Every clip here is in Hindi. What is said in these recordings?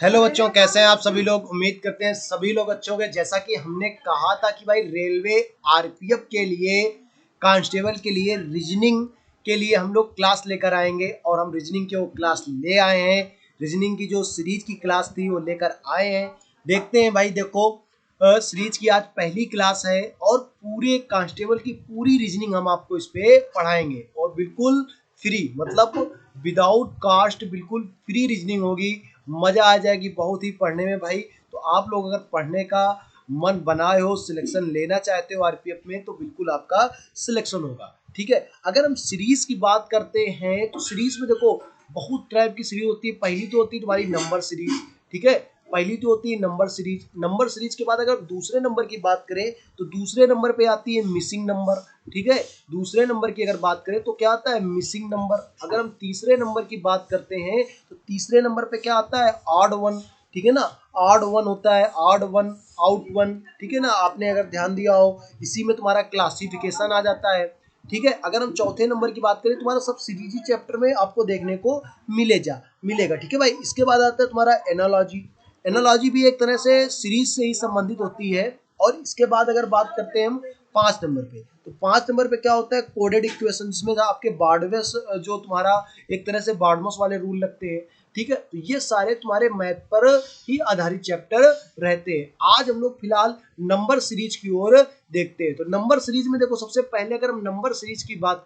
हेलो बच्चों, कैसे हैं आप सभी लोग। उम्मीद करते हैं सभी लोग अच्छे होंगे। जैसा कि हमने कहा था कि भाई रेलवे आरपीएफ के लिए, कांस्टेबल के लिए, रीजनिंग के लिए हम लोग क्लास लेकर आएंगे और हम रीजनिंग की वो क्लास ले आए हैं। रीजनिंग की जो सीरीज की क्लास थी वो लेकर आए हैं। देखते हैं भाई, देखो सीरीज की आज पहली क्लास है और पूरे कांस्टेबल की पूरी रीजनिंग हम आपको इस पे पढ़ाएंगे और बिल्कुल फ्री, मतलब विदाउट कास्ट, बिल्कुल फ्री रीजनिंग होगी। मजा आ जाएगी बहुत ही पढ़ने में भाई। तो आप लोग अगर पढ़ने का मन बनाए हो, सिलेक्शन लेना चाहते हो आरपीएफ में, तो बिल्कुल आपका सिलेक्शन होगा। ठीक है, अगर हम सीरीज की बात करते हैं तो सीरीज में देखो बहुत टाइप की सीरीज होती है। पहली तो होती है तुम्हारी नंबर सीरीज। ठीक है, पहली तो होती है नंबर सीरीज। नंबर सीरीज के बाद अगर दूसरे नंबर की बात करें तो दूसरे नंबर पे आती है मिसिंग नंबर। ठीक है, दूसरे नंबर की अगर बात करें तो क्या आता है, मिसिंग नंबर। अगर हम तीसरे नंबर की बात करते हैं तो तीसरे नंबर पे क्या आता है, ऑड वन। ठीक है ना, ऑड वन होता है, ऑड वन, आउट वन। ठीक है ना, आपने अगर ध्यान दिया हो, इसी में तुम्हारा क्लासिफिकेशन आ जाता है। ठीक है, अगर हम चौथे नंबर की बात करें, तुम्हारा सब सीरीज चैप्टर में आपको देखने को मिलेगा। ठीक है भाई, इसके बाद आता है तुम्हारा एनालॉजी। एनालॉजी भी एक तरह से सीरीज से ही संबंधित होती है। और इसके बाद अगर बात करते हैं हम 5 नंबर पे, तो 5 नंबर पे क्या होता है, कोडेड इक्वेशन, जिसमें आपके बार्डवेस, जो तुम्हारा एक तरह से बार्डमोस वाले रूल लगते हैं। ठीक है, तो ये सारे तुम्हारे मैथ पर ही आधारित चैप्टर रहते हैं। आज हम लोग फिलहाल नंबर सीरीज की ओर देखते हैं। तो नंबर सीरीज में देखो, सबसे पहले अगर हम नंबर सीरीज की बात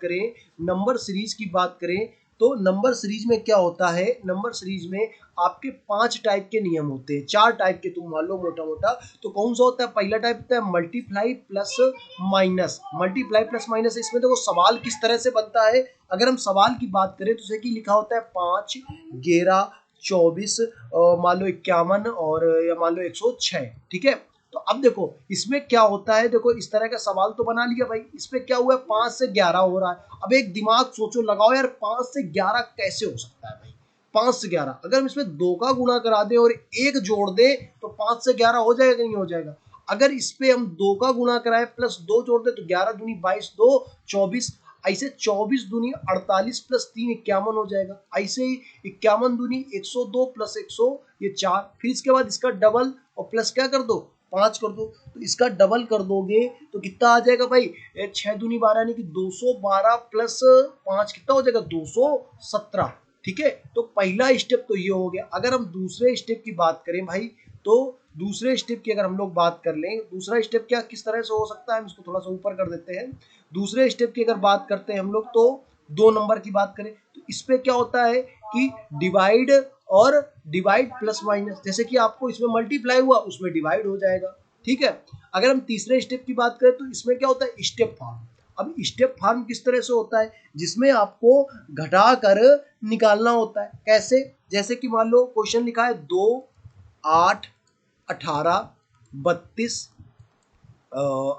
करें, तो नंबर सीरीज में क्या होता है, नंबर सीरीज में आपके 5 टाइप के नियम होते हैं, 4 टाइप के तुम मान लो मोटा मोटा। तो कौन सा होता है, पहला टाइप होता है multiply plus minus. Multiply plus minus, इसमें देखो सवाल किस तरह से बनता है। अगर हम सवाल की बात करें तो जैसे कि लिखा होता है 5, 11, 24, मान लो 51 और या मान लो 106। ठीक है, तो अब देखो इसमें क्या होता है, देखो इस तरह का सवाल तो बना लिया भाई। इसमें क्या हुआ है, 5 से 11 हो रहा है। अब एक दिमाग सोचो, लगाओ यार, 5 से 11 कैसे हो सकता है भाई। 5 से 11, अगर हम इसमें 2 का गुणा करा दें और 1 जोड़ दें तो 5 से 11 हो जाएगा कि नहीं हो जाएगा। अगर इस पे हम 2 का गुणा कराएं प्लस 2 जोड़ दें तो 11 दूनी 22, 2 24। ऐसे 24 दूनी 48 प्लस 3 51 हो जाएगा। ऐसे ही 51 दूनी 102 प्लस 100 ये 4। फिर इसके बाद इसका डबल और प्लस क्या कर दो, 5 कर दो। तो इसका डबल कर दोगे तो कितना आ जाएगा भाई, 6 दूनी 12 यानी कि 212 प्लस 5 कितना हो जाएगा, 217। ठीक है, तो पहला स्टेप तो ये हो गया। अगर हम दूसरे स्टेप की बात करें भाई, तो दूसरे स्टेप की अगर हम लोग बात कर लें, दूसरा स्टेप क्या किस तरह से हो सकता है, हम इसको थोड़ा सा ऊपर कर देते हैं। दूसरे स्टेप की अगर बात करते हैं हम लोग, तो 2 नंबर की बात करें तो इस पे क्या होता है कि डिवाइड और डिवाइड प्लस माइनस। जैसे कि आपको इसमें मल्टीप्लाई हुआ, उसमें डिवाइड हो जाएगा। ठीक है, अगर हम तीसरे स्टेप की बात करें तो इसमें क्या होता है, स्टेप फॉर्म। अब स्टेप फॉर्म किस तरह से होता है, जिसमें आपको घटा कर निकालना होता है। कैसे, जैसे कि मान लो क्वेश्चन लिखा है 2, 8, 18, 32,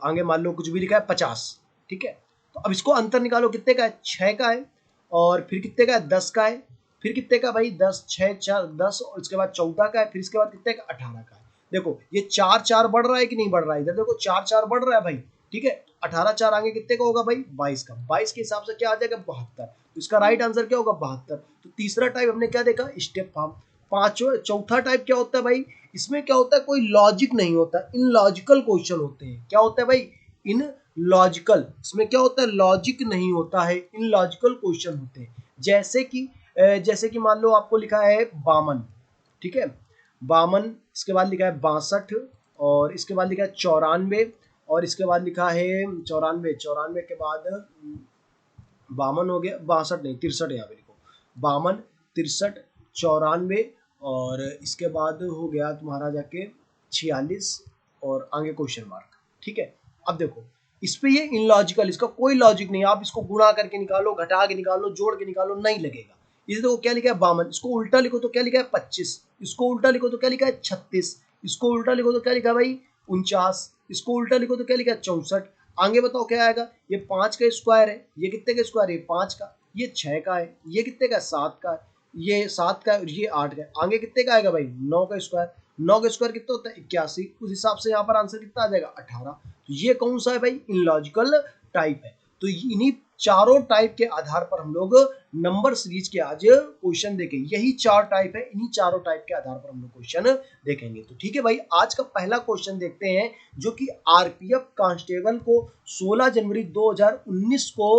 आगे मान लो कुछ भी लिखा है 50। ठीक है, तो अब इसको अंतर निकालो, कितने का है, 6 का है। और फिर कितने का है, 10 का है। फिर कितने का भाई, 10, 6, 4, 10 और इसके बाद 14 का है। फिर इसके बाद कितने का, 18 का है। देखो ये 4 4 बढ़ रहा है कि नहीं बढ़ रहा है, इधर देखो 4 4 बढ़ रहा है भाई। ठीक है, 18 4 आगे कितने का होगा भाई, 22 का। 22 के हिसाब से क्या आ जाएगा, 72। तो इसका राइट आंसर क्या होगा, 72। तो तीसरा टाइप हमने क्या देखा, स्टेप फॉर्म। पांचवा चौथा टाइप क्या होता है भाई, इसमें क्या होता है, कोई लॉजिक नहीं होता, इन लॉजिकल क्वेश्चन होते हैं। क्या होता है भाई, इन लॉजिकल, इसमें क्या होता है, लॉजिक नहीं होता है, इन लॉजिकल क्वेश्चन होते हैं। जैसे कि मान लो आपको लिखा है 52। ठीक है, 52, इसके बाद लिखा है 62, और इसके बाद लिखा है 94, और इसके बाद लिखा है 94। 94 के बाद 52 हो गया, 62 नहीं 63, यहाँ पे लिखो 52, 63, 94, और इसके बाद हो गया तुम्हारा जाके 46 और आगे क्वेश्चन मार्क। ठीक है, अब देखो इस पे ये इनलॉजिकल, इसका कोई लॉजिक नहीं। आप इसको गुणा करके निकालो, घटा के निकालो, जोड़ के निकालो, नहीं लगेगा। इसे देखो क्या लिखा है 52, इसको उल्टा लिखो तो क्या लिखा है 25, इसको उल्टा लिखो तो क्या लिखा है 36, इसको उल्टा लिखो तो क्या लिखा है भाई 49, इसको उल्टा लिखो तो क्या लिखा है 64। आगे बताओ क्या आएगा, ये 5 का स्क्वायर है, ये कितने का स्क्वायर है, 5 का, ये 6 का है, ये कितने का 7 का है, ये 7 का है, ये 8 का है। आगे कितने का आएगा भाई 9 का स्क्वायर। 9 का स्क्वायर कितना होता है 81। उस हिसाब से यहाँ पर आंसर कितना आ जाएगा 18। तो ये कौन सा है भाई, इनलॉजिकल टाइप है। तो इन्हीं चारों टाइप के आधार पर हम लोग नंबर सीरीज के आज क्वेश्चन देखें। यही 4 टाइप है, इन्हीं चारों टाइप के आधार पर हम लोग क्वेश्चन देखेंगे। तो ठीक है भाई, आज का पहला क्वेश्चन देखते हैं जो कि आरपीएफ कांस्टेबल को 16 जनवरी 2019 को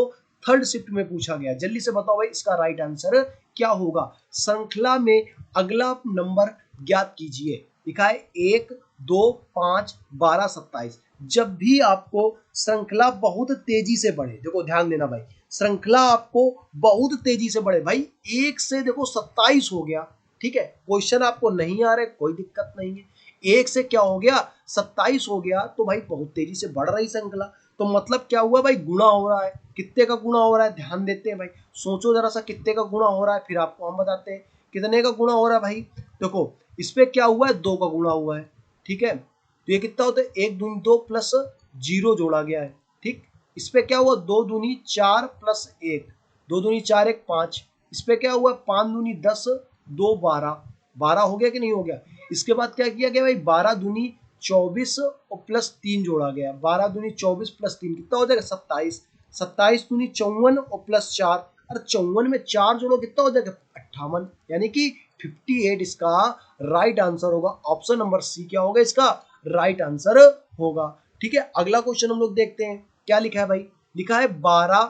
थर्ड शिफ्ट में पूछा गया। जल्दी से बताओ भाई इसका राइट आंसर क्या होगा। श्रृंखला में अगला नंबर ज्ञात कीजिए। लिखा है 1, 2, 5, 12, 27। जब भी आपको श्रृंखला बहुत तेजी से बढ़े, देखो ध्यान देना भाई, श्रृंखला आपको बहुत तेजी से बढ़े भाई, 1 से देखो 27 हो गया, ठीक है, क्वेश्चन आपको नहीं आ रहा है कोई दिक्कत नहीं है, 1 से क्या हो गया 27 हो गया, तो भाई बहुत तेजी से बढ़ रही श्रृंखला, तो मतलब क्या हुआ भाई, गुणा हो रहा है। कितने का गुणा हो रहा है, ध्यान देते हैं भाई, सोचो जरा सा कितने का गुणा हो रहा है, फिर आपको हम बताते हैं कितने का गुणा हो रहा है भाई। देखो इस पे क्या हुआ है, 2 का गुणा हुआ है, ठीक है, तो ये कितना होता है 1 दूनी 2 प्लस 0 जोड़ा गया है, ठीक। इस पे क्या हुआ 2 दूनी 4 प्लस 1, 2 दूनी 4 1 5। इस पे क्या हुआ 5 दूनी 10 2 12, 12 हो गया कि नहीं हो गया। इसके बाद क्या किया गया भाई 12 दूनी 24 और प्लस 3 जोड़ा गया, 12 दूनी 24 प्लस 3 कितना हो जाएगा 27, 27 दूनी 54 और प्लस 4, और 54 में 4 जोड़ो कितना हो जाएगा 58, यानी कि 58 इसका राइट आंसर होगा। ऑप्शन नंबर सी क्या होगा इसका राइट आंसर होगा। ठीक है, अगला क्वेश्चन हम लोग देखते हैं क्या लिखा है भाई। लिखा है 12,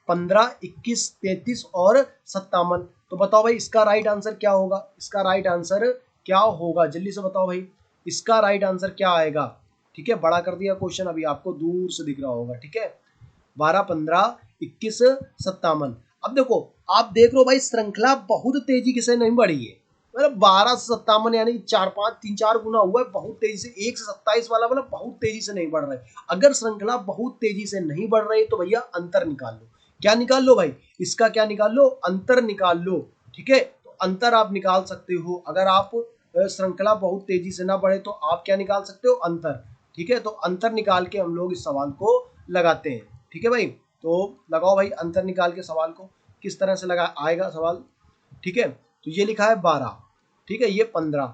15, 21, 33 और 57। तो बताओ भाई इसका राइट आंसर क्या होगा, इसका राइट आंसर क्या होगा, जल्दी से बताओ भाई इसका राइट आंसर क्या आएगा। ठीक है, बड़ा कर दिया क्वेश्चन, अभी आपको दूर से दिख रहा होगा। ठीक है, 12, 15, 21, 57। अब देखो आप देख रहे हो भाई श्रृंखला बहुत तेजी से नहीं बढ़ी है, मतलब 12 से 57 यानी 4 गुना हुआ है बहुत तेजी से। 1 से 27 वाला मतलब बहुत तेजी से नहीं बढ़ रहा है। अगर श्रृंखला बहुत तेजी से नहीं बढ़ रही तो भैया अंतर निकाल लो। क्या निकाल लो भाई, इसका क्या निकाल लो, अंतर निकाल लो। ठीक है, तो अंतर आप निकाल सकते हो। अगर आप श्रृंखला बहुत तेजी से ना बढ़े तो आप क्या निकाल सकते हो, अंतर। ठीक है, तो अंतर निकाल के हम लोग इस सवाल को लगाते हैं। ठीक है भाई, तो लगाओ भाई अंतर निकाल के सवाल को, किस तरह से लगा आएगा सवाल। ठीक है, तो ये लिखा है 12, ठीक है, ये 15।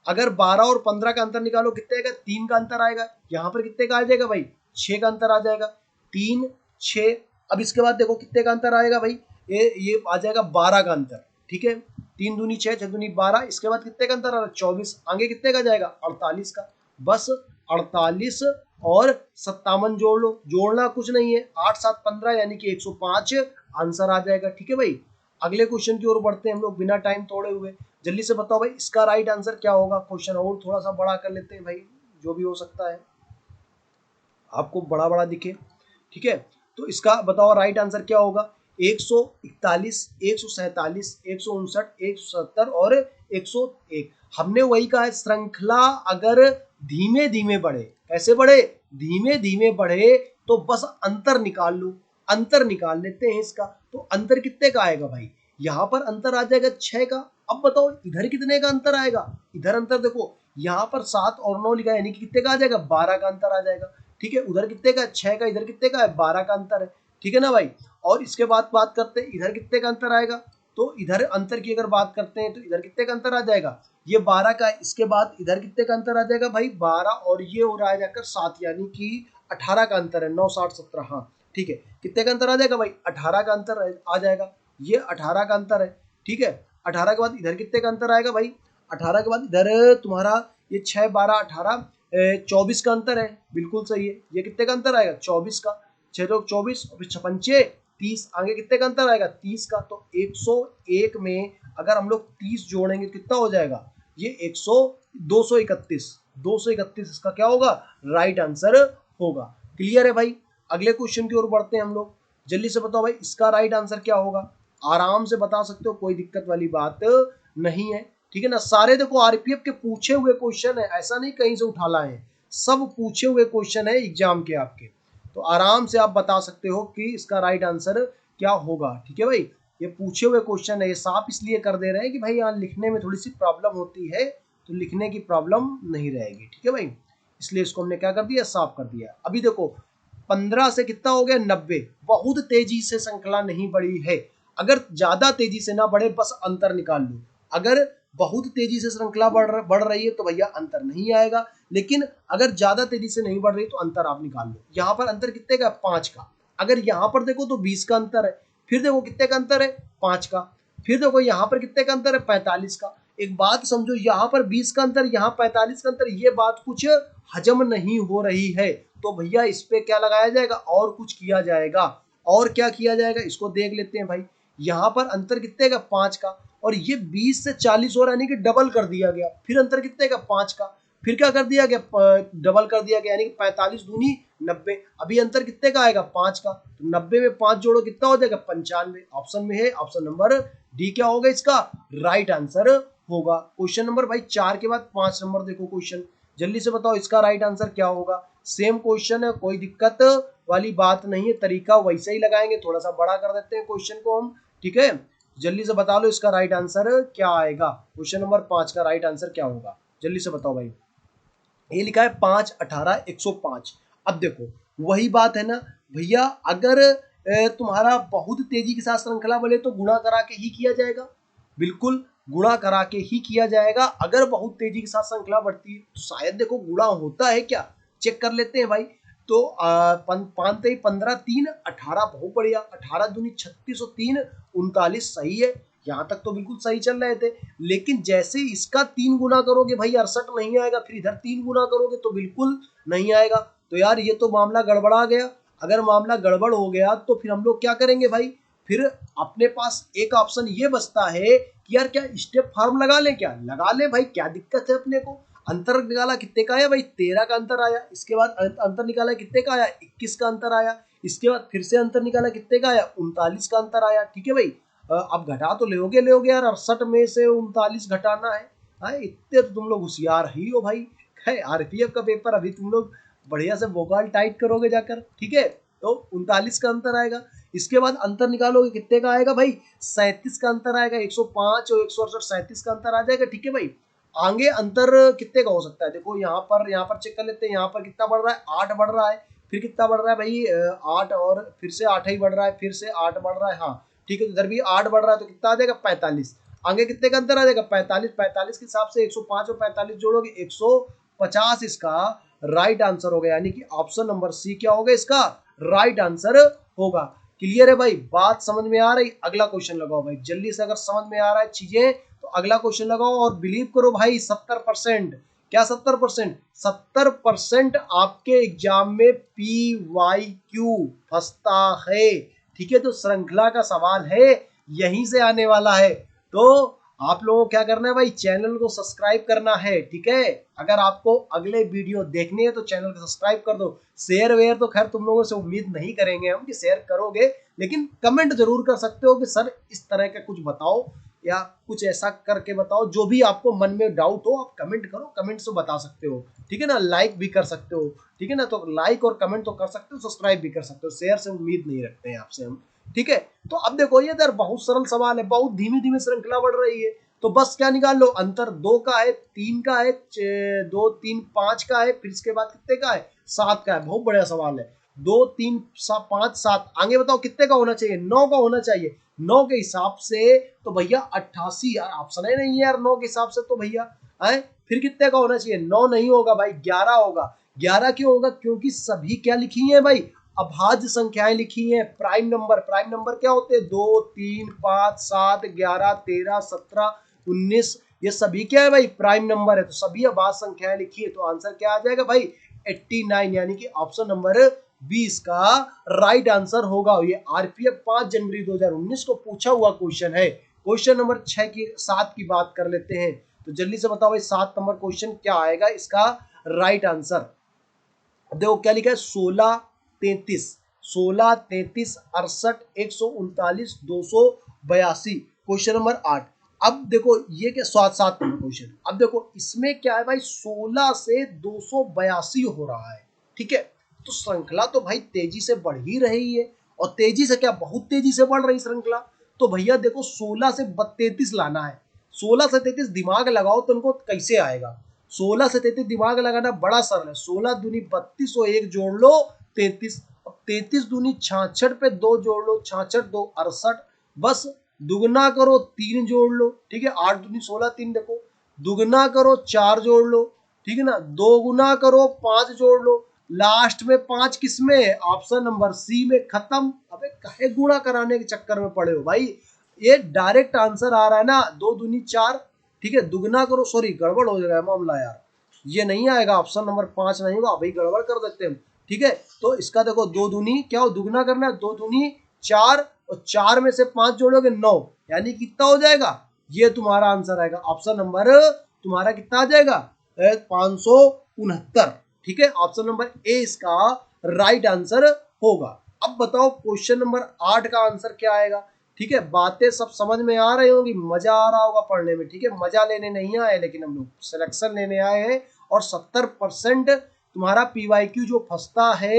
अगर 12 और 15 का अंतर निकालो कितने आएगा, 3 का अंतर आएगा। यहाँ पर कितने का आ जाएगा भाई, 6 का अंतर आ जाएगा, 3 6। अब इसके बाद देखो कितने का अंतर आएगा भाई, ये आ जाएगा 12 का अंतर। ठीक है, 3 दूनी 6, 6 दूनी 12। इसके बाद कितने का अंतर आ रहा है 24, आगे कितने का जाएगा 48 का। बस 48 और 57 जोड़ लो, जोड़ना कुछ नहीं है, 8 7 15 यानी कि 105 आंसर आ जाएगा। ठीक है भाई, अगले क्वेश्चन की ओर बढ़ते हैं हम लोग बिना टाइम तोड़े हुए। जल्दी से बताओ भाई इसका राइट आंसर क्या होगा। क्वेश्चन और थोड़ा सा बड़ा कर लेते हैं भाई, जो भी हो सकता है आपको बड़ा बड़ा दिखे। ठीक है, तो इसका बताओ राइट आंसर क्या होगा। 141, 147, 159, 170 और 101। हमने वही कहा है, श्रृंखला अगर धीमे धीमे बढ़े, कैसे बढ़े, धीमे धीमे बढ़े, तो बस अंतर निकाल लो। अंतर निकाल लेते हैं इसका, तो अंतर कितने का आएगा भाई, यहाँ पर अंतर आ जाएगा 6 का। अब बताओ इधर कितने का अंतर आएगा, इधर अंतर देखो यहाँ पर 7 और 9 लिखा है, यानी कि कितने का आ जाएगा 12 का अंतर आ जाएगा। ठीक है, उधर कितने का 6 का, इधर कितने का है 12 का अंतर है। ठीक है ना भाई, और इसके बाद बात करते हैं इधर कितने का अंतर आएगा, तो इधर अंतर की अगर बात करते हैं तो इधर कितने का अंतर आ जाएगा, ये 12 का है। इसके बाद इधर कितने का अंतर आ जाएगा भाई 12, और ये हो रहा है जाकर 7, यानी कि 18 का अंतर है, 9 7 17। हाँ ठीक है, कितने का अंतर आ जाएगा भाई 18 का अंतर आ जाएगा, ये 18 का अंतर है। ठीक है, 18 के बाद इधर कितने का अंतर आएगा भाई, 18 के बाद इधर तुम्हारा ये 6 12 18 24 का अंतर है, बिल्कुल सही है। ये कितने का अंतर आएगा 24 का, 6 तो 24 और फिर 56 30, आगे कितने का अंतर आएगा 30 का। तो 101 में अगर हम लोग 30 जोड़ेंगे कितना हो जाएगा, ये 231, 231 इसका क्या होगा राइट आंसर होगा। क्लियर है भाई, अगले क्वेश्चन की ओर बढ़ते हैं हम लोग। जल्दी से बताओ भाई इसका राइट आंसर क्या होगा, आराम से बता सकते हो, कोई दिक्कत वाली बात नहीं है। ठीक है ना, सारे देखो आरपीएफ के पूछे हुए क्वेश्चन है, ऐसा नहीं कहीं से उठा लाए हैं, सब पूछे हुए क्वेश्चन है एग्जाम के आपके, तो आराम से आप बता सकते हो कि इसका राइट आंसर क्या होगा। ठीक है भाई, ये पूछे हुए क्वेश्चन है, ये साफ इसलिए कर दे रहे हैं कि भाई यहाँ लिखने में थोड़ी सी प्रॉब्लम होती है, तो लिखने की प्रॉब्लम नहीं रहेगी। ठीक है भाई, इसलिए इसको हमने क्या कर दिया, साफ कर दिया। अभी देखो 15 से कितना हो गया 90, बहुत तेजी से श्रृंखला नहीं बढ़ी है। अगर ज्यादा तेजी से ना बढ़े बस अंतर निकाल लो। अगर बहुत तेजी से श्रृंखला बढ़ रही है तो भैया अंतर नहीं आएगा, लेकिन अगर ज्यादा तेजी से नहीं बढ़ रही तो अंतर आप निकाल लो। यहाँ पर अंतर कितने का 5 का, अगर यहाँ पर देखो तो 20 का अंतर है, फिर देखो कितने का अंतर है 5 का, फिर देखो यहाँ पर कितने का अंतर है 45 का। एक बात समझो, यहाँ पर 20 का अंतर, यहाँ 45 का अंतर, ये बात कुछ हजम नहीं हो रही है, तो भैया इस पे क्या लगाया जाएगा, और कुछ किया जाएगा। और क्या किया जाएगा इसको देख लेते हैं भाई। यहाँ पर अंतर कितने का 5 का, और ये 20 से 40 हो रहा है, यानी कि डबल कर दिया गया, फिर अंतर कितने का 5 का, फिर क्या कर दिया गया डबल कर दिया गया, यानी कि 45 दूनी 90। अभी अंतर कितने का आएगा 5 का, तो 90 में 5 जोड़ो कितना हो जाएगा 95। ऑप्शन में है ऑप्शन नंबर डी क्या होगा इसका राइट आंसर होगा। क्वेश्चन नंबर भाई 4 के बाद 5 नंबर देखो क्वेश्चन, जल्दी से बताओ इसका राइट आंसर क्या होगा। सेम क्वेश्चन है, कोई दिक्कत वाली बात नहीं है, तरीका वैसे ही लगाएंगे, थोड़ा सा बड़ा कर देते हैं क्वेश्चन को हम, ठीक है। जल्दी से बता लो इसका राइट आंसर क्या आएगा, क्वेश्चन नंबर 5 का राइट आंसर क्या होगा, जल्दी से बताओ भाई। ये लिखा है 5 18 105। अब देखो वही बात है ना भैया, अगर तुम्हारा बहुत तेजी के साथ श्रृंखला बढ़े तो गुणा करा के ही किया जाएगा, बिल्कुल गुणा करा के ही किया जाएगा। अगर बहुत तेजी के साथ श्रृंखला बढ़ती है तो शायद देखो गुणा होता है क्या, चेक कर लेते हैं भाई। तो 5 15 3 18, बहुत बढ़िया, 18 दूनी 36 और 3 39, सही है, यहाँ तक तो बिल्कुल सही चल रहे थे। लेकिन जैसे इसका 3 गुना करोगे भाई 68 नहीं आएगा, फिर इधर 3 गुना करोगे तो बिल्कुल नहीं आएगा। तो यार ये तो मामला गड़बड़ा गया। अगर मामला गड़बड़ हो गया तो फिर हम लोग क्या करेंगे भाई, फिर अपने पास एक ऑप्शन ये बचता है कि यार क्या स्टेप फार्म लगा लें, क्या लगा लें भाई, क्या दिक्कत है अपने को। अंतर निकाला कितने का आया भाई 13 का अंतर आया, इसके बाद अंतर निकाला कितने का आया 21 का अंतर आया, इसके बाद फिर से अंतर निकाला कितने का आया 39 का अंतर आया, ठीक है भाई। अब घटा तो लोगे यार, 68 में से 39 घटाना है। हाँ, इतने तो तुम लोग होशियार ही हो भाई। है आरपीएफ का पेपर अभी तुम लोग बढ़िया से वोकाल टाइप करोगे जाकर, ठीक है। तो 39 का अंतर आएगा, इसके बाद अंतर निकालोगे कितने का आएगा भाई 37 का अंतर आएगा, 105 और 168 37 का अंतर आ जाएगा, ठीक है भाई। आगे अंतर कितने का हो सकता है, देखो यहाँ पर चेक कर लेते हैं, यहाँ पर कितना बढ़ रहा है 8 बढ़ रहा है, फिर कितना बढ़ रहा है भाई 8, और फिर से 8 ही बढ़ रहा है, फिर से 8 बढ़ रहा है, हाँ ठीक है। तो इधर भी 8 बढ़ रहा है तो कितना आ जाएगा 45। आगे कितने का अंतर आ जाएगा 45, 45 के हिसाब से 105 और 45 जोड़ोगे 150 इसका राइट आंसर होगा, यानी कि ऑप्शन नंबर सी क्या होगा इसका राइट आंसर होगा। क्लियर है भाई, बात समझ में आ रही। अगला क्वेश्चन लगाओ भाई जल्दी से, अगर समझ में आ रहा है चीजें तो अगला क्वेश्चन लगाओ। और बिलीव करो भाई 70%, क्या 70%, 70% आपके एग्जाम में PYQ फंसता है, ठीक है। तो श्रृंखला का सवाल है यहीं से आने वाला है। तो आप लोगों को क्या करना है भाई, चैनल को सब्सक्राइब करना है, ठीक है। अगर आपको अगले वीडियो देखने हैं तो चैनल को सब्सक्राइब कर दो। शेयर वेयर तो खैर तुम लोगों से उम्मीद नहीं करेंगे हम कि शेयर करोगे, लेकिन कमेंट जरूर कर सकते हो कि सर इस तरह का कुछ बताओ या कुछ ऐसा करके बताओ, जो भी आपको मन में डाउट हो आप कमेंट करो, कमेंट से बता सकते हो, ठीक है ना। लाइक भी कर सकते हो, ठीक है ना। तो लाइक और कमेंट तो कर सकते हो, सब्सक्राइब भी कर सकते हो, शेयर से उम्मीद नहीं रखते हैं आपसे हम, ठीक है। तो अब देखो ये यार बहुत सरल सवाल है, बहुत धीमी धीमी श्रृंखला बढ़ रही है, तो बस क्या निकाल लो, अंतर 2 का है, 3 का है, 2 3 5 का है, फिर इसके बाद कितने का है 7 का है। बहुत बढ़िया सवाल है, 2 3 5 7, आगे बताओ कितने का होना चाहिए 9 का होना चाहिए। 9 के हिसाब से तो भैया 88, यार ऑप्शन ही नहीं है यार 9 के हिसाब से, तो भैया है फिर कितने का होना चाहिए 9 नहीं होगा भाई 11 होगा। 11 क्यों होगा, क्योंकि सभी क्या लिखी है भाई अभाज्य संख्याएं लिखी हैं, प्राइम नंबर, प्राइम नंबर क्या होते हैं 2 3 5 7 11 13 17 19, ये सभी क्या है भाई प्राइम नंबर है, तो सभी अभाज्य संख्याएं लिखी है। तो आंसर क्या आ जाएगा भाई 89, यानी कि ऑप्शन नंबर 20 का राइट आंसर होगा। ये आरपीएफ 5 जनवरी 2019 को पूछा हुआ क्वेश्चन है। क्वेश्चन नंबर 6 की 7 की बात कर लेते हैं, तो जल्दी से बताओ भाई 7 नंबर क्वेश्चन क्या आएगा इसका राइट आंसर। देखो क्या लिखा है 16 33, 16 33 68 139 282, क्वेश्चन नंबर 8। अब देखो ये क्या 7 नंबर क्वेश्चन, अब देखो इसमें क्या है भाई 16 से 282 हो रहा है, ठीक है। तो श्रृंखला तो भाई तेजी से बढ़ ही रही है, और तेजी से क्या बहुत तेजी से बढ़ रही श्रृंखला। तो भैया देखो 16 से 33 लाना है, 16 से 33 दिमाग लगाओ तो उनको कैसे आएगा। 16 से 33 दिमाग लगाना बड़ा सरल है, 16 दूनी 32 और 1 जोड़ लो 33, अब 33 दूनी 66 पे 2 जोड़ लो 66 2 68, बस दुगना करो 3 जोड़ लो, ठीक है। 8 दूनी 16 3 देखो, दुगना करो 4 जोड़ लो, ठीक है ना। 2 गुना करो 5 जोड़ लो, लास्ट में 5 किसमें, ऑप्शन नंबर सी में खत्म। अबे काहे गुणा कराने के चक्कर में पड़े हो भाई, ये डायरेक्ट आंसर आ रहा है ना, 2 दूनी 4, ठीक है, दुगना करो, सॉरी गड़बड़ हो जाएगा मामला यार, ये नहीं आएगा, ऑप्शन नंबर 5 नहीं होगा भाई, गड़बड़ कर देते हैं, ठीक है। तो इसका देखो 2 दूनी क्या हो, दुगना करना है, 2 दूनी 4, और 4 में से 5 जोड़ोगे 9, यानी कितना हो जाएगा, ये तुम्हारा आंसर आएगा, ऑप्शन नंबर तुम्हारा कितना आ जाएगा, 569, ठीक है, ऑप्शन नंबर ए इसका राइट आंसर होगा। अब बताओ क्वेश्चन नंबर 8 का आंसर क्या आएगा, ठीक है, बातें सब समझ में आ रही होगी, मजा आ रहा होगा पढ़ने में, ठीक है, मजा लेने नहीं आए, लेकिन हम लोग सिलेक्शन लेने आए हैं, और 70% तुम्हारा पीवाईक्यू जो फंसता है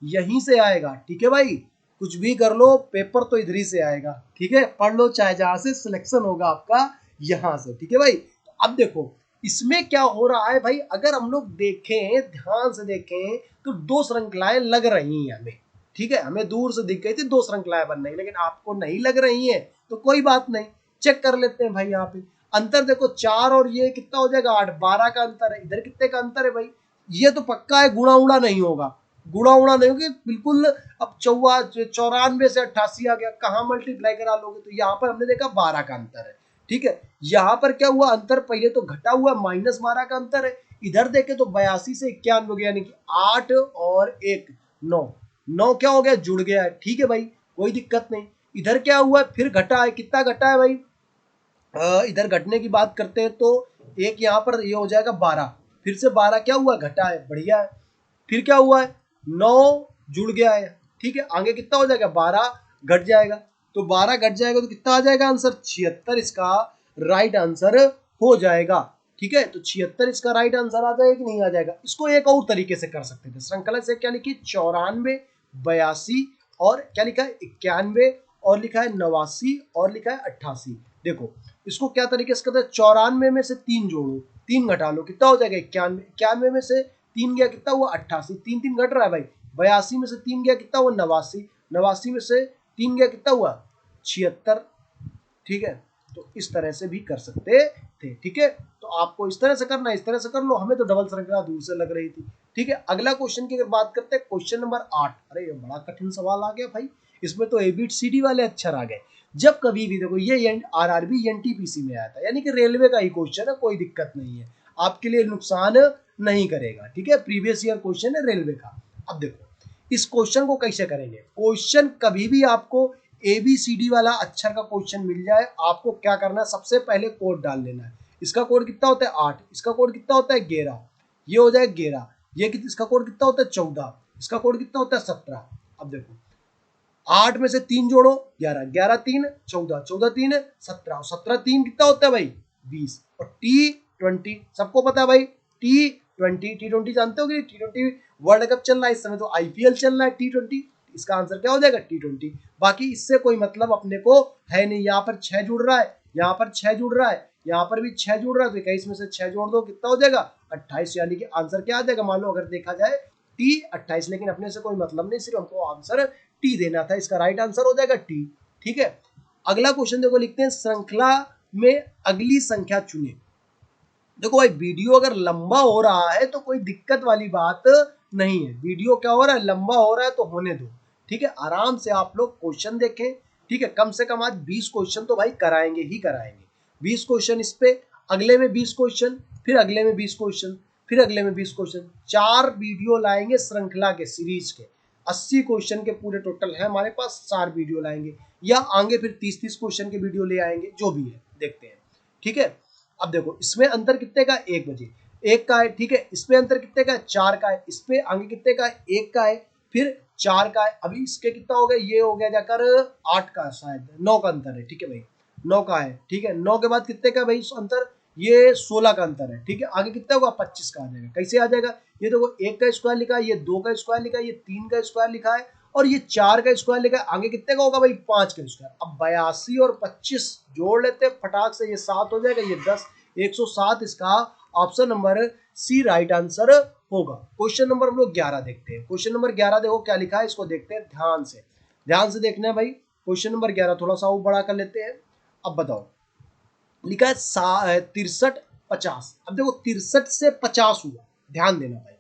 यहीं से आएगा, ठीक है भाई, कुछ भी कर लो पेपर तो इधर ही से आएगा, ठीक है, पढ़ लो चाहे जहां से, सिलेक्शन होगा आपका यहां से, ठीक है भाई। तो अब देखो इसमें क्या हो रहा है भाई, अगर हम लोग देखें, ध्यान से देखें, तो 2 श्रृंखलाएं लग रही हैं हमें, ठीक है, हमें दूर से दिख गई थी 2 श्रृंखलाएं बन रही, लेकिन आपको नहीं लग रही है, तो कोई बात नहीं, चेक कर लेते हैं भाई। यहाँ पे अंतर देखो 4 और ये कितना हो जाएगा 8, 12 का अंतर है, इधर कितने का अंतर है भाई, ये तो पक्का है, गुणा उड़ा नहीं होगा, गुणा उड़ा नहीं होगी बिल्कुल। अब 94 से 88 आ गया, कहाँ मल्टीप्लाई करा लोगे, तो यहाँ पर हमने देखा 12 का अंतर है, ठीक है। यहाँ पर क्या हुआ अंतर, पहले तो घटा हुआ -12 का अंतर है, इधर देखे तो 82 से 91 हो गया, यानी कि 8 और 1 9, 9 क्या हो गया, जुड़ गया है, ठीक है भाई, कोई दिक्कत नहीं। इधर क्या हुआ फिर घटा है, कितना घटा है भाई, इधर घटने की बात करते हैं तो एक यहाँ पर ये हो जाएगा 12, फिर से 12 क्या हुआ, घटा है, बढ़िया है। फिर क्या हुआ है, 9 जुड़ गया है, ठीक है, आगे कितना हो जाएगा, 12 घट जाएगा, तो 12 घट जाएगा तो कितना आ जाएगा आंसर, 76 इसका राइट आंसर हो जाएगा, ठीक है। तो 76 इसका राइट आंसर आ जाएगा कि नहीं आ जाएगा। इसको एक और तरीके से कर सकते थे, श्रृंखला से क्या लिखी, 94, 82 और क्या लिखा है 91, और लिखा है 89 और लिखा है 88। देखो इसको क्या तरीके से करते हैं, 94 में से 3 जोड़ो, 3 घटा लो, कितना हो जाएगा 91, 91 में से 3 गया कितना हुआ 88, 3 3 घट रहा है भाई, 82 में से 3 गया कितना हुआ 89, 89 में से 3 गया कितना हुआ 76, ठीक है। तो इस तरह से भी कर सकते थे, ठीक है। तो आपको इस तरह से करना है, इस तरह से कर लो, हमें तो डबल श्रृंखला दूर से लग रही थी, ठीक है। अगला क्वेश्चन की अगर बात करते हैं, क्वेश्चन नंबर 8, अरे ये बड़ा कठिन सवाल आ गया भाई, इसमें तो ABCD वाले अक्षर आ गए। जब कभी भी देखो ये RRB NTPC में आया था, यानी कि रेलवे का ही क्वेश्चन है, कोई दिक्कत नहीं है, आपके लिए नुकसान नहीं करेगा, ठीक है, प्रीवियस ईयर क्वेश्चन है रेलवे का। अब देखो इस क्वेश्चन को कैसे करेंगे, क्वेश्चन कभी भी आपको ABCD वाला अक्षर का क्वेश्चन मिल जाए, आपको क्या करना है, सबसे पहले कोड डाल लेना है, इसका कोड कितना होता है 8, इसका कोड कितना होता है 11, ये हो जाए 11, ये इसका कोड कितना होता है 14, इसका कोड कितना होता है 17। अब देखो 8 में से 3 जोड़ो 11, 11 3 14, 14 3 17, 17 3 कितना होता है भाई 20, और T20 सबको पता है भाई, T20 जानते हो कि T20 वर्ल्ड कप चल रहा है इस समय, तो IPL चल रहा है T20, इसका आंसर क्या हो जाएगा T20। बाकी इससे कोई मतलब अपने को है नहीं, यहाँ पर 6 जुड़ रहा है, यहाँ पर 6 जुड़ रहा है, यहाँ पर भी 6 जुड़ रहा है, तो 21 में से 6 जोड़ दो कितना हो जाएगा 28, यानी कि आंसर क्या आ जाएगा, मान लो अगर देखा जाए T28, लेकिन अपने से कोई मतलब नहीं, सिर्फ हमको आंसर T देना था, इसका राइट आंसर हो जाएगा T, ठीक है। अगला क्वेश्चन देखो लिखते हैं, श्रृंखला में अगली संख्या चुने। देखो भाई वीडियो अगर लंबा हो रहा है तो कोई दिक्कत वाली बात नहीं है, वीडियो क्या हो रहा है लंबा हो रहा है तो होने दो, ठीक है, आराम से आप लोग क्वेश्चन देखें, ठीक है, कम से कम आज 20 क्वेश्चन तो भाई कराएंगे ही कराएंगे, 20 क्वेश्चन इस पे, अगले में 20 क्वेश्चन, फिर अगले में 20 क्वेश्चन, फिर अगले में 20 क्वेश्चन, 4 वीडियो लाएंगे श्रृंखला के सीरीज के, 80 क्वेश्चन के पूरे टोटल है हमारे पास, 4 वीडियो लाएंगे, या आगे फिर 30-30 क्वेश्चन के वीडियो ले आएंगे, जो भी है देखते हैं, ठीक है। अब देखो इसमें अंतर कितने का 1 बजे 1 का है, ठीक है, इसमें अंतर कितने का है 4 का है, इस पे आगे कितने का है 1 का है, फिर 4 का है, अभी इसके कितना हो गया, ये हो गया जाकर 8 का, शायद 9 का अंतर है, ठीक है भाई 9 का है, ठीक है, 9 के बाद कितने का भाई अंतर, ये 16 का अंतर है, ठीक है, आगे कितना होगा 25 का आ जाएगा, कैसे आ जाएगा, ये देखो 1 का स्क्वायर लिखा है, ये 2 का स्क्वायर लिखा है, ये 3 का स्क्वायर लिखा है, और ये 4 का स्क्वायर लिखा है, आगे कितने का होगा भाई 5 का स्क्वायर। अब 82 और 25 जोड़ लेते हैं फटाक से, ये 7 हो जाएगा, ये 10, 107 इसका option number C right answer होगा। क्वेश्चन नंबर हम लोग 11 देखते हैं, क्वेश्चन नंबर 11 देखो क्या लिखा है, इसको देखते हैं ध्यान से देखना है भाई। क्वेश्चन नंबर 11 थोड़ा सा और बड़ा कर लेते हैं। अब बताओ लिखा है 63 50, अब देखो 63 से 50 हुआ, ध्यान देना भाई,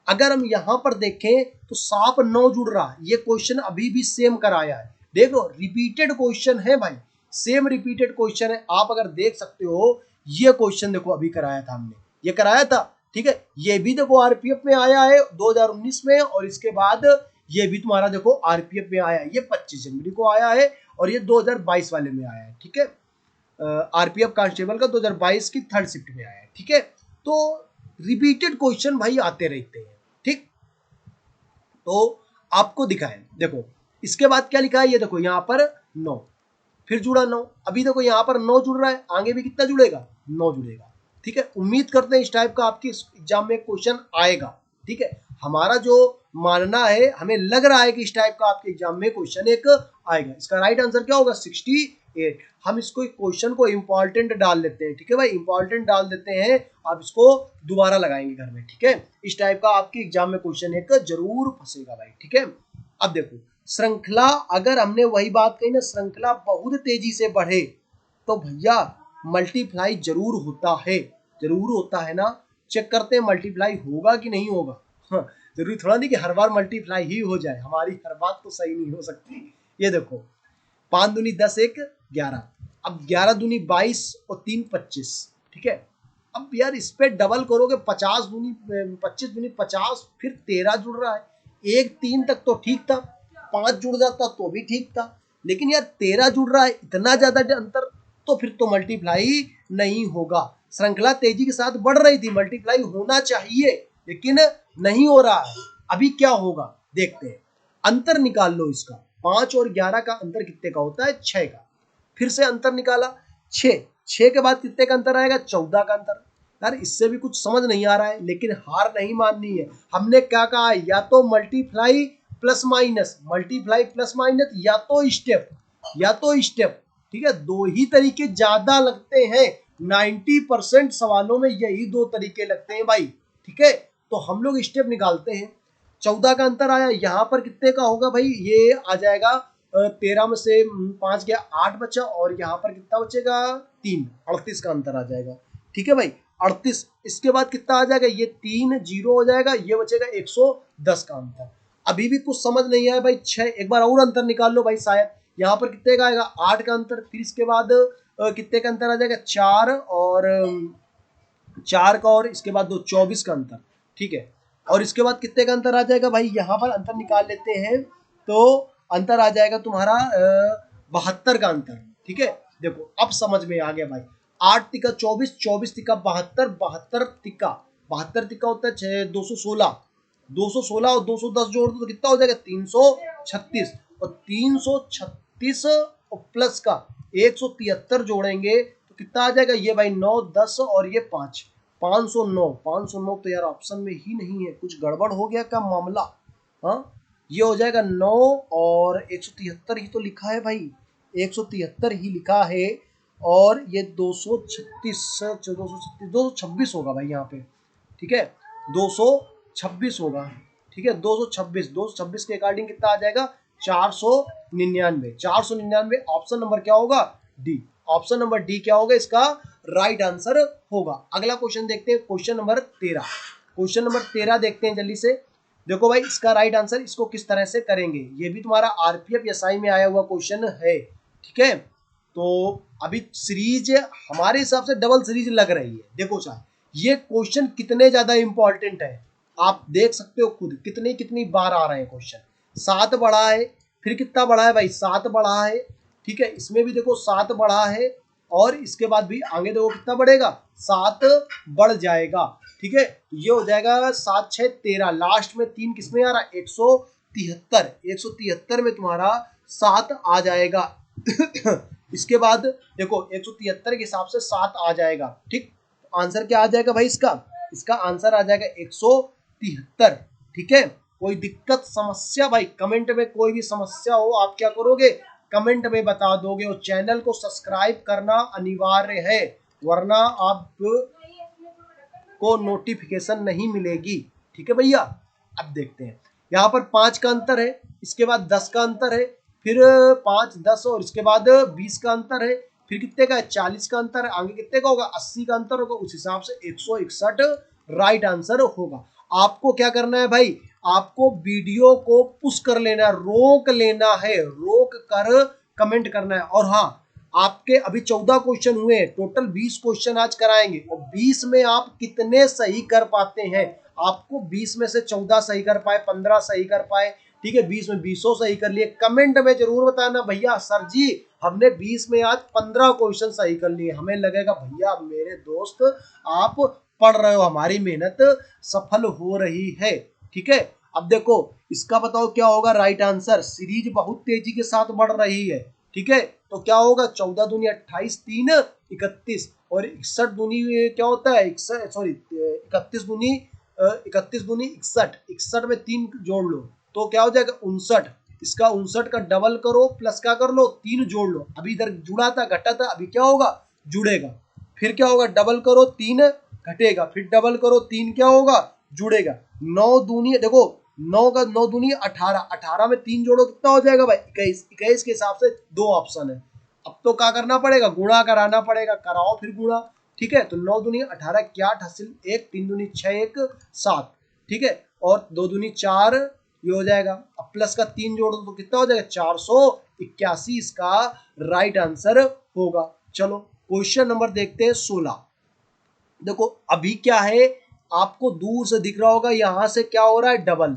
अगर हम यहाँ पर देखें तो साफ 9 जुड़ रहा है, ये क्वेश्चन अभी भी सेम कराया है। देखो रिपीटेड क्वेश्चन है भाई, सेम रिपीटेड क्वेश्चन है। आप अगर देख सकते हो ये क्वेश्चन देखो अभी कराया था हमने, ये कराया था, ठीक है। ये भी देखो आरपीएफ में आया है 2019 में, और इसके बाद ये भी तुम्हारा देखो आरपीएफ में आया है, ये 25 जनवरी को आया है, और ये 2022 वाले में आया है, ठीक है। आरपीएफ कांस्टेबल का 2022 की 3rd शिफ्ट में आया है, ठीक है। तो रिपीटेड क्वेश्चन भाई आते रहते हैं, ठीक। तो आपको दिखाएं, देखो इसके बाद क्या लिखा है, ये देखो यहाँ पर 9, फिर जुड़ा 9, अभी देखो यहाँ पर 9 जुड़ रहा है, आगे भी कितना जुड़ेगा, 9 जुड़ेगा, ठीक है। उम्मीद करते हैं इस टाइप का आपकी एग्जाम में क्वेश्चन आएगा, ठीक है। हमारा जो मानना है, हमें लग रहा है कि इस टाइप का आपके एग्जाम में क्वेश्चन एक आएगा। इसका राइट आंसर क्या होगा, 68। हम इसको क्वेश्चन को इंपॉर्टेंट डाल लेते हैं, ठीक है भाई, इंपॉर्टेंट डाल देते हैं। आप इसको दोबारा लगाएंगे घर में, ठीक है। इस टाइप का आपके एग्जाम में क्वेश्चन एक जरूर फंसेगा भाई, ठीक है। अब देखो श्रृंखला, अगर हमने वही बात कही ना, श्रृंखला बहुत तेजी से बढ़े तो भैया मल्टीप्लाई जरूर होता है, जरूर होता है ना। चेक करते हैं मल्टीप्लाई होगा कि नहीं होगा। हाँ, जरूरी थोड़ा नहीं कि हर बार मल्टीप्लाई ही हो जाए, हमारी हर बात तो सही नहीं हो सकती। ये देखो 5 दूनी 10, 1 11, अब 11 दूनी 22 और 3 25, ठीक है। अब यार इस पे डबल करोगे, 50 दूनी 25 दूनी 50, फिर 13 जुड़ रहा है। 1 3 तक तो ठीक था, 5 जुड़ जाता तो भी ठीक था, लेकिन यार 13 जुड़ रहा है, इतना ज्यादा अंतर, तो फिर तो मल्टीप्लाई नहीं होगा। श्रृंखला तेजी के साथ बढ़ रही थी, मल्टीप्लाई होना चाहिए, लेकिन नहीं हो रहा है। अभी क्या होगा देखते हैं, अंतर निकाल लो इसका। 5 और 11 का अंतर कितने का होता है, 6 का। फिर से अंतर निकाला 6, 6 के बाद कितने का अंतर आएगा, 14 का अंतर। यार इससे भी कुछ समझ नहीं आ रहा है, लेकिन हार नहीं माननी है। हमने क्या कहा, या तो multiply plus minus, multiply plus minus, या तो स्टेप, या तो स्टेप, ठीक है। दो ही तरीके ज्यादा लगते हैं, 90% सवालों में यही दो तरीके लगते हैं भाई, ठीक है। तो हम लोग स्टेप निकालते हैं। 14 का अंतर आया, यहाँ पर कितने का होगा भाई, ये आ जाएगा 13 में से 5 गया 8 बचा, और यहाँ पर कितना बचेगा 3, 38 का अंतर आ जाएगा, ठीक है भाई 38। इसके बाद कितना आ जाएगा, ये 3 0 हो जाएगा, ये बचेगा 110 का अंतर। अभी भी कुछ समझ नहीं आया भाई, 6 एक बार और अंतर निकाल लो भाई, शायद यहाँ पर कितने का आएगा 8 का अंतर, फिर इसके बाद कितने का अंतर आ जाएगा 4 और 4 का, और इसके बाद 2 24 का अंतर, ठीक है। और इसके बाद कितने का अंतर आ जाएगा भाई, यहाँ पर अंतर निकाल लेते हैं, तो अंतर आ जाएगा तुम्हारा 72 का अंतर, ठीक है। देखो अब समझ में आ गया भाई, 8 तिका 24, 24 तिका 72, 72 तिका होता है 216, 216 और 210 जोड़ दो तो कितना हो जाएगा 336, और 336 और प्लस का 173 जोड़ेंगे तो कितना आ जाएगा, ये भाई 9 10 और ये 5, 509। 509 तो यार ऑप्शन में ही नहीं है, कुछ गड़बड़ हो गया क्या मामला। हाँ ये हो जाएगा 9 और 173 ही तो लिखा है भाई, 173 ही लिखा है, और ये 236 226 होगा भाई यहाँ पे, ठीक है 226 होगा, ठीक है 226 के अकॉर्डिंग कितना आ जाएगा 499। 499 ऑप्शन नंबर क्या होगा, डी। ऑप्शन नंबर डी क्या होगा, इसका राइट आंसर होगा। अगला क्वेश्चन देखते हैं, क्वेश्चन नंबर 13। क्वेश्चन नंबर 13 देखते हैं जल्दी से। देखो भाई इसका राइट आंसर, इसको किस तरह से करेंगे, ये भी तुम्हारा आरपीएफ एसआई में आया हुआ क्वेश्चन है, ठीक है। तो अभी सीरीज हमारे हिसाब से डबल सीरीज लग रही है। देखो साहब ये क्वेश्चन कितने ज्यादा इंपॉर्टेंट है, आप देख सकते हो खुद कितनी कितनी बार आ रहे हैं क्वेश्चन। 7 बढ़ा है, फिर कितना बढ़ा है भाई 7 बढ़ा है, ठीक है। इसमें भी देखो 7 बढ़ा है, और इसके बाद भी आगे देखो कितना बढ़ेगा 7 बढ़ जाएगा, ठीक है। ये हो जाएगा 7 6 13, लास्ट में 3 किसमें आ रहा है 173, 173 में तुम्हारा 7 आ जाएगा। इसके बाद देखो 173 के हिसाब से 7 आ जाएगा, ठीक। आंसर क्या आ जाएगा भाई इसका आंसर आ जाएगा 173, ठीक है। कोई दिक्कत समस्या भाई कमेंट में, कोई भी समस्या हो आप क्या करोगे कमेंट में बता दोगे, और चैनल को सब्सक्राइब करना अनिवार्य है, वरना आप को नोटिफिकेशन नहीं मिलेगी, ठीक है भैया। अब देखते हैं यहाँ पर 5 का अंतर है, इसके बाद 10 का अंतर है, फिर 5 10 और इसके बाद 20 का अंतर है, फिर कितने का है 40 का अंतर है, आगे कितने का होगा 80 का अंतर होगा, उस हिसाब से 161 राइट आंसर होगा। आपको क्या करना है भाई, आपको वीडियो को पुश कर लेना है, रोक लेना है, रोक कर कमेंट करना है। और हाँ, आपके अभी 14 क्वेश्चन हुए हैं, टोटल 20 क्वेश्चन आज कराएंगे, और 20 में आप कितने सही कर पाते हैं, आपको 20 में से 14 सही कर पाए, 15 सही कर पाए, ठीक है, 20 में 20 सही कर लिए, कमेंट में जरूर बताना भैया सर जी हमने 20 में आज 15 क्वेश्चन सही कर लिए। हमें लगेगा भैया मेरे दोस्त आप पढ़ रहे हो, हमारी मेहनत सफल हो रही है। ठीक है, अब देखो इसका बताओ क्या होगा राइट आंसर। सीरीज बहुत तेजी के साथ बढ़ रही है, ठीक है, तो क्या होगा 14 दूनी 28, 3 31, और 61 दूनी क्या होता है, 61 सॉरी 31 दूनी 31 दूनी 61, 61 में 3 जोड़ लो तो क्या हो जाएगा 59, इसका 59 का डबल करो प्लस क्या कर लो 3 जोड़ लो, अभी इधर जुड़ा था घटा था, अभी क्या होगा जुड़ेगा, फिर क्या होगा डबल करो 3 घटेगा, फिर डबल करो 3 क्या होगा जुड़ेगा, 9 दूनी देखो 9 का 9 दूनी 18, 18 में 3 जोड़ो कितना हो जाएगा भाई 21, 21 के हिसाब से 2 ऑप्शन है। अब तो क्या करना पड़ेगा गुणा कराना पड़ेगा, कराओ फिर गुणा, ठीक है, तो 9 दूनी 18 क्या 8 हासिल 1, 3 दूनी 6 1 7, ठीक है, और 2 दूनी 4 ये हो जाएगा, अब प्लस का 3 जोड़ दो तो कितना हो जाएगा 481, इसका राइट आंसर होगा। चलो क्वेश्चन नंबर देखते हैं 16। देखो अभी क्या है, आपको दूर से दिख रहा होगा यहां से क्या हो रहा है डबल,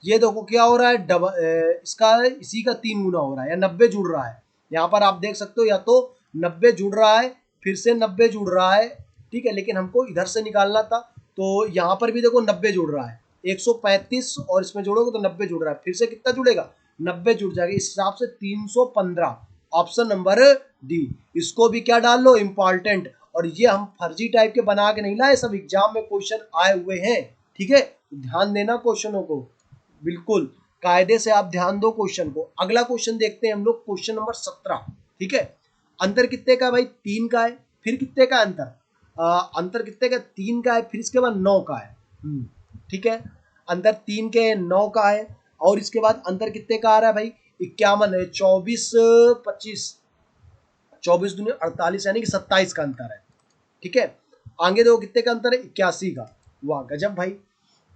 ये देखो क्या हो रहा है डबल, इसका इसी का 3 गुना हो रहा है या 90 जुड़ रहा है, यहाँ पर आप देख सकते हो या तो 90 जुड़ रहा है फिर से 90 जुड़ रहा है, ठीक है, लेकिन हमको इधर से निकालना था, तो यहाँ पर भी देखो 90 जुड़ रहा है, 135 और इसमें जोड़ोगे तो 90 जुड़ रहा है, फिर से कितना जुड़ेगा 90 जुड़ जाएगा, इस हिसाब से 315, ऑप्शन नंबर डी। इसको भी क्या डाल लो इंपॉर्टेंट, और ये हम फर्जी टाइप के बना के नहीं लाए, सब एग्जाम में क्वेश्चन आए हुए हैं, ठीक है, ध्यान देना क्वेश्चनों को, बिल्कुल कायदे से आप ध्यान दो क्वेश्चन को। अगला क्वेश्चन देखते हैं हम लोग, क्वेश्चन नंबर 17, ठीक है, अंतर कितने का भाई 3 का है, फिर कितने का अंतर, अंतर कितने का 3 का है, फिर इसके बाद 9 का है, ठीक है, अंतर 3 के 9 का है, और इसके बाद अंतर कितने का आ रहा है भाई 51 है, 24 25, 24 दूनी 48 यानी कि 27 का अंतर है, ठीक है, आगे देखो कितने का अंतर है 81 का, वाह गजब भाई,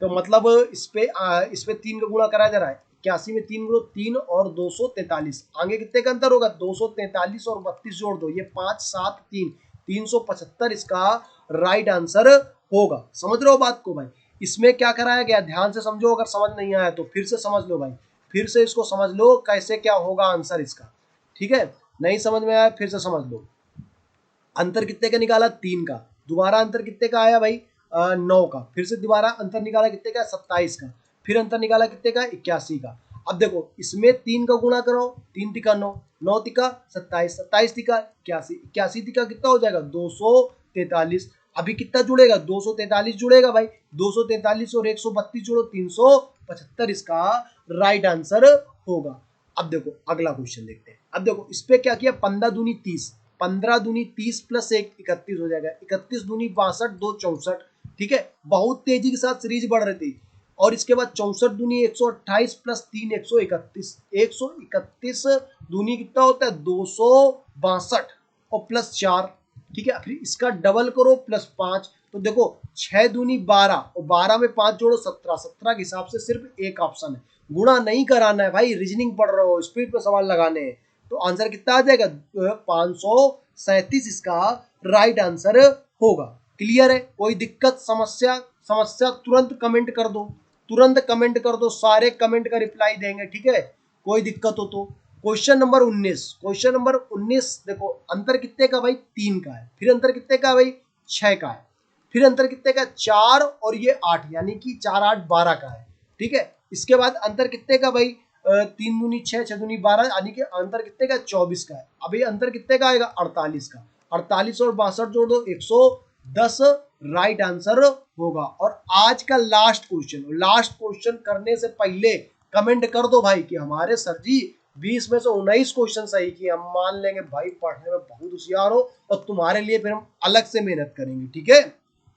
तो मतलब इस पे 3 का गुणा करा जा रहा है, 81 में 3 गुणो 3 और 243, आगे कितने का अंतर होगा 243 और 32 जोड़ दो, ये 5 7 3 375, इसका राइट आंसर होगा। समझ रहे हो बात को भाई, इसमें क्या कराया गया ध्यान से समझो, अगर समझ नहीं आया तो फिर से समझ लो भाई, फिर से इसको समझ लो कैसे क्या होगा आंसर इसका, ठीक है, नहीं समझ में आया फिर से समझ लो। अंतर कितने का निकाला 3 का, दोबारा अंतर कितने का आया भाई 9 का, फिर से दोबारा अंतर निकाला कितने का 27 का, फिर अंतर निकाला कितने का 81 का। अब देखो इसमें 3 का गुणा करो, 3 तिका 9, 9 तिका 27, 27 तिका 81, 81 तिका कितना हो जाएगा 243, अभी कितना जुड़ेगा 243 जुड़ेगा भाई, 243 और 132 जोड़ो 375, इसका राइट आंसर होगा। अब देखो अगला क्वेश्चन देखते हैं, अब देखो इस पे क्या किया 15 दूनी 30, 15 दूनी 30 प्लस 1 31 हो जाएगा, 31 दूनी 62 2 64, ठीक है, बहुत तेजी के साथ सीरीज बढ़ रही थी, और इसके बाद 64 दूनी 128 प्लस 3 131, 131 दूनी कितना होता है 262 और प्लस 4, ठीक है, फिर इसका डबल करो प्लस 5, तो देखो 6 दूनी 12 और 12 में 5 जोड़ो 17, 17 के हिसाब से सिर्फ एक ऑप्शन है, गुणा नहीं कराना है भाई, रीजनिंग पढ़ रहे हो स्पीड पे सवाल लगाने हैं, तो आंसर कितना आ जाएगा 537, इसका राइट आंसर होगा। क्लियर है, कोई दिक्कत समस्या, समस्या तुरंत कमेंट कर दो, तुरंत कमेंट कर दो, सारे कमेंट का रिप्लाई देंगे, ठीक है, कोई दिक्कत हो तो। क्वेश्चन नंबर 19, क्वेश्चन नंबर 19 देखो अंतर कितने का भाई 3 का है, फिर अंतर कितने का भाई 6 का है, फिर अंतर कितने का 4 और ये 8 यानी कि 4 8 12 का है, ठीक है, इसके बाद अंतर कितने का भाई 3 दूनी 6 6 दूनी 12 यानी कि अंतर कितने का 24 का है, अभी अंतर कितने का आएगा 48 का, 48 और 62 जोड़ दो 110, राइट आंसर होगा। और आज का लास्ट क्वेश्चन, लास्ट क्वेश्चन करने से पहले कमेंट कर दो भाई कि हमारे सर जी 20 में से 19 क्वेश्चन सही किए, हम मान लेंगे भाई पढ़ने में बहुत होशियार हो, और तुम्हारे लिए फिर हम अलग से मेहनत करेंगे, ठीक है,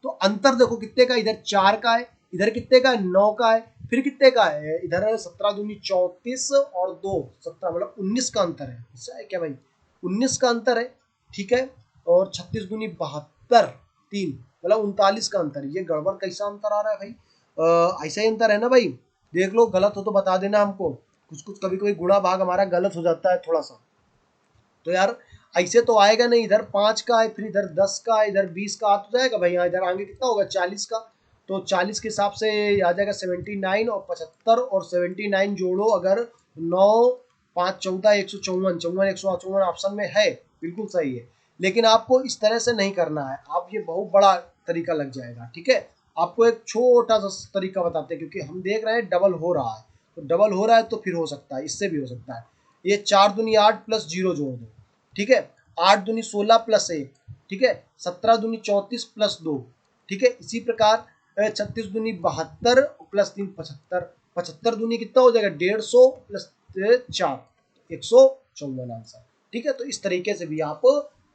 तो अंतर देखो कितने का, इधर 4 का है, इधर कितने का है 9 का है, फिर कितने का है इधर 17 दूनी 34 और 2 17 मतलब 19 का अंतर है, ऐसा है क्या भाई 19 का अंतर है, ठीक है, और 36 दूनी 72 3 मतलब 39 का अंतर है, ये गड़बड़ कैसा अंतर आ रहा है भाई, ऐसा ही अंतर है ना भाई। देख लो, गलत हो तो बता देना हमको। कुछ कुछ कभी कभी गुणा भाग हमारा गलत हो जाता है थोड़ा सा। तो यार ऐसे तो आएगा नहीं, इधर 5 का है, फिर इधर 10 का, इधर 20 का आ तो जाएगा भाई। यहाँ इधर आगे कितना होगा 40 का, तो 40 के हिसाब से आ जाएगा 79 और 75 और 79 जोड़ो अगर 9 5 14 154 54 154 ऑप्शन में है, बिल्कुल सही है। लेकिन आपको इस तरह से नहीं करना है, आप ये बहुत बड़ा तरीका लग जाएगा, ठीक है। आपको एक छोटा सा तरीका बताते हैं, क्योंकि हम देख रहे हैं डबल हो रहा है, तो डबल हो रहा है तो फिर हो सकता है, इससे भी हो सकता है। ये 4 दूनी 8 प्लस 0 जोड़ दो, ठीक है। 8 दूनी 16 प्लस 1, ठीक है। 17 दूनी 34 प्लस 2, ठीक है। इसी प्रकार 36 दूनी 72 प्लस 3 75, 75 दूनी कितना हो जाएगा 150 प्लस 4 154 आंसर, ठीक है। तो इस तरीके से भी आप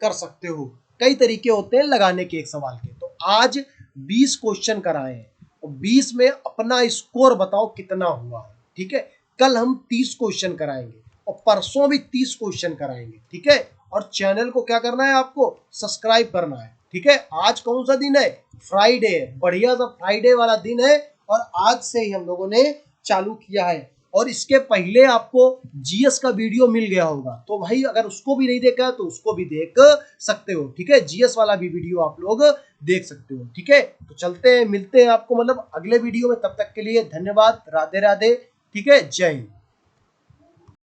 कर सकते हो। कई तरीके होते हैं लगाने के एक सवाल के। तो आज 20 क्वेश्चन कराए हैं और 20 में अपना स्कोर बताओ कितना हुआ है, ठीक है। कल हम 30 क्वेश्चन कराएंगे और परसों भी 30 क्वेश्चन कराएंगे, ठीक है। और चैनल को क्या करना है, आपको सब्सक्राइब करना है, ठीक है। आज कौन सा दिन है, फ्राइडे है, बढ़िया सा फ्राइडे वाला दिन है और आज से ही हम लोगों ने चालू किया है। और इसके पहले आपको जीएस का वीडियो मिल गया होगा, तो भाई अगर उसको भी नहीं देखा है तो उसको भी देख सकते हो, ठीक है। जीएस वाला भी वीडियो आप लोग देख सकते हो, ठीक है। तो चलते हैं, मिलते हैं आपको मतलब अगले वीडियो में। तब तक के लिए धन्यवाद, राधे राधे, ठीक है। जय हिंद।